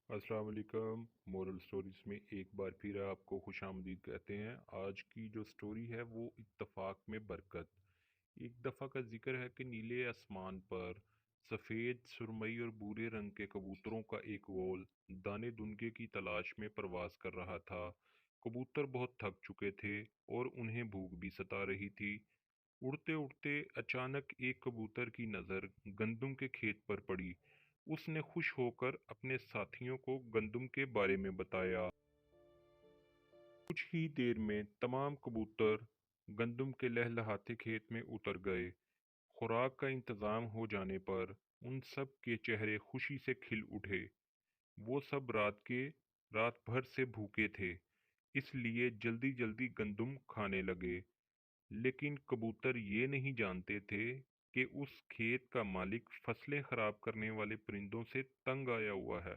السلام علیکم۔ Moral stories میں ایک بار پھر آپ کو خوش آمدید کہتے ہیں۔ آج کی جو سٹوری ہے وہ اتفاق میں برکت۔ ایک دفعہ کا ذکر ہے کہ نیلے آسمان پر سفید، سرمئی اور بھورے رنگ کے کبوتروں کا ایک گول دانے دنگے کی تلاش میں پرواز کر رہا تھا۔ کبوتر بہت تھک چکے تھے اور انہیں بھوک بھی ستا رہی تھی۔ اڑتے اڑتے اچانک ایک کبوتر کی نظر گندم کے کھیت پر پڑی۔ اس نے خوش ہو کر اپنے ساتھیوں کو گندم کے بارے میں بتایا۔ کچھ ہی دیر میں تمام کبوتر گندم کے لہلہاتے کھیت میں اتر گئے۔ خوراک کا انتظام ہو جانے پر ان سب کے چہرے خوشی سے کھل اٹھے۔ وہ سب رات بھر سے بھوکے تھے، اس لیے جلدی جلدی گندم کھانے لگے۔ لیکن کبوتر یہ نہیں جانتے تھے کہ اس کھیت کا مالک فصلیں خراب کرنے والے پرندوں سے تنگ آیا ہوا ہے،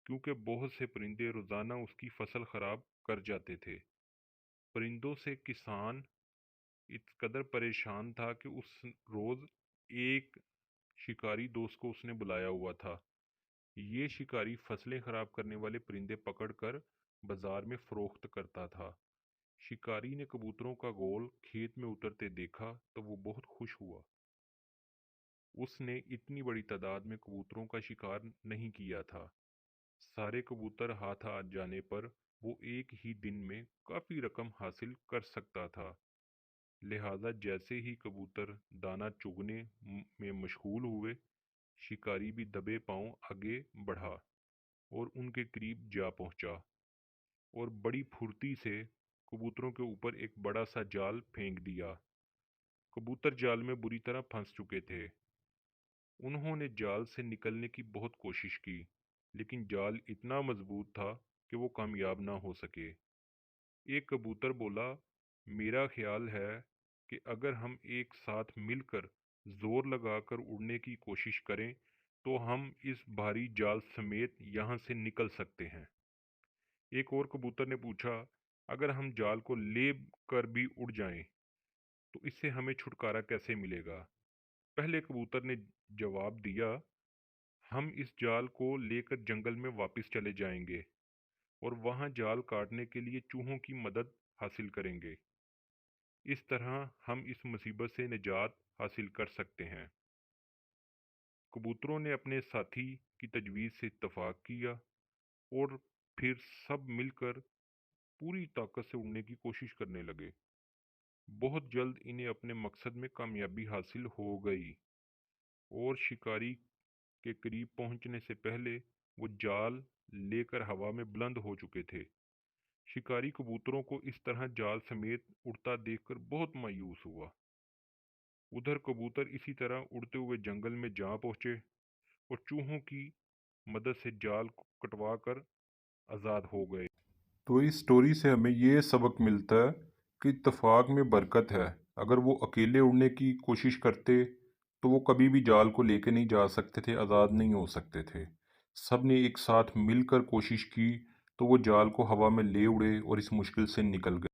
کیونکہ بہت سے پرندے روزانہ اس کی فصل خراب کر جاتے تھے۔ پرندوں سے کسان اس قدر پریشان تھا کہ اس روز ایک شکاری دوست کو اس نے بلایا ہوا تھا۔ یہ شکاری فصلیں خراب کرنے والے پرندے پکڑ کر بازار میں فروخت کرتا تھا۔ شکاری نے کبوتروں کا گول کھیت میں اترتے دیکھا تو وہ بہت خوش ہوا۔ اس نے اتنی بڑی تعداد میں کبوتروں کا شکار نہیں کیا تھا۔ سارے کبوتر ہاتھ آ جانے پر وہ ایک ہی دن میں کافی رقم حاصل کر سکتا تھا۔ لہذا جیسے ہی کبوتر دانہ چگنے میں مشغول ہوئے، شکاری بھی دبے پاؤں آگے بڑھا اور ان کے قریب جا پہنچا اور بڑی پھرتی سے کبوتروں کے اوپر ایک بڑا سا جال پھینک دیا۔ کبوتر جال میں بری طرح پھنس چکے تھے۔ انہوں نے جال سے نکلنے کی بہت کوشش کی، لیکن جال اتنا مضبوط تھا کہ وہ کامیاب نہ ہو سکے۔ ایک کبوتر بولا، میرا خیال ہے کہ اگر ہم ایک ساتھ مل کر زور لگا کر اڑنے کی کوشش کریں تو ہم اس بھاری جال سمیت یہاں سے نکل سکتے ہیں۔ ایک اور کبوتر نے پوچھا، اگر ہم جال کو لے کر بھی اڑ جائیں تو اس سے ہمیں چھٹکارا کیسے ملے گا؟ پہلے کبوتر نے جواب دیا، ہم اس جال کو لے کر جنگل میں واپس چلے جائیں گے اور وہاں جال کاٹنے کے لیے چوہوں کی مدد حاصل کریں گے۔ اس طرح ہم اس مصیبت سے نجات حاصل کر سکتے ہیں۔ کبوتروں نے اپنے ساتھی کی تجویز سے اتفاق کیا اور پھر سب مل کر پوری طاقت سے اڑنے کی کوشش کرنے لگے۔ بہت جلد انہیں اپنے مقصد میں کامیابی حاصل ہو گئی اور شکاری کے قریب پہنچنے سے پہلے وہ جال لے کر ہوا میں بلند ہو چکے تھے۔ شکاری کبوتروں کو اس طرح جال سمیت اڑتا دیکھ کر بہت مایوس ہوا۔ ادھر کبوتر اسی طرح اڑتے ہوئے جنگل میں جا پہنچے اور چوہوں کی مدد سے جال کو کٹوا کر آزاد ہو گئے۔ تو اس سٹوری سے ہمیں یہ سبق ملتا ہے کہ اتفاق میں برکت ہے۔ اگر وہ اکیلے اڑنے کی کوشش کرتے تو وہ کبھی بھی جال کو لے کے نہیں جا سکتے تھے، آزاد نہیں ہو سکتے تھے۔ سب نے ایک ساتھ مل کر کوشش کی تو وہ جال کو ہوا میں لے اڑے اور اس مشکل سے نکل گئے۔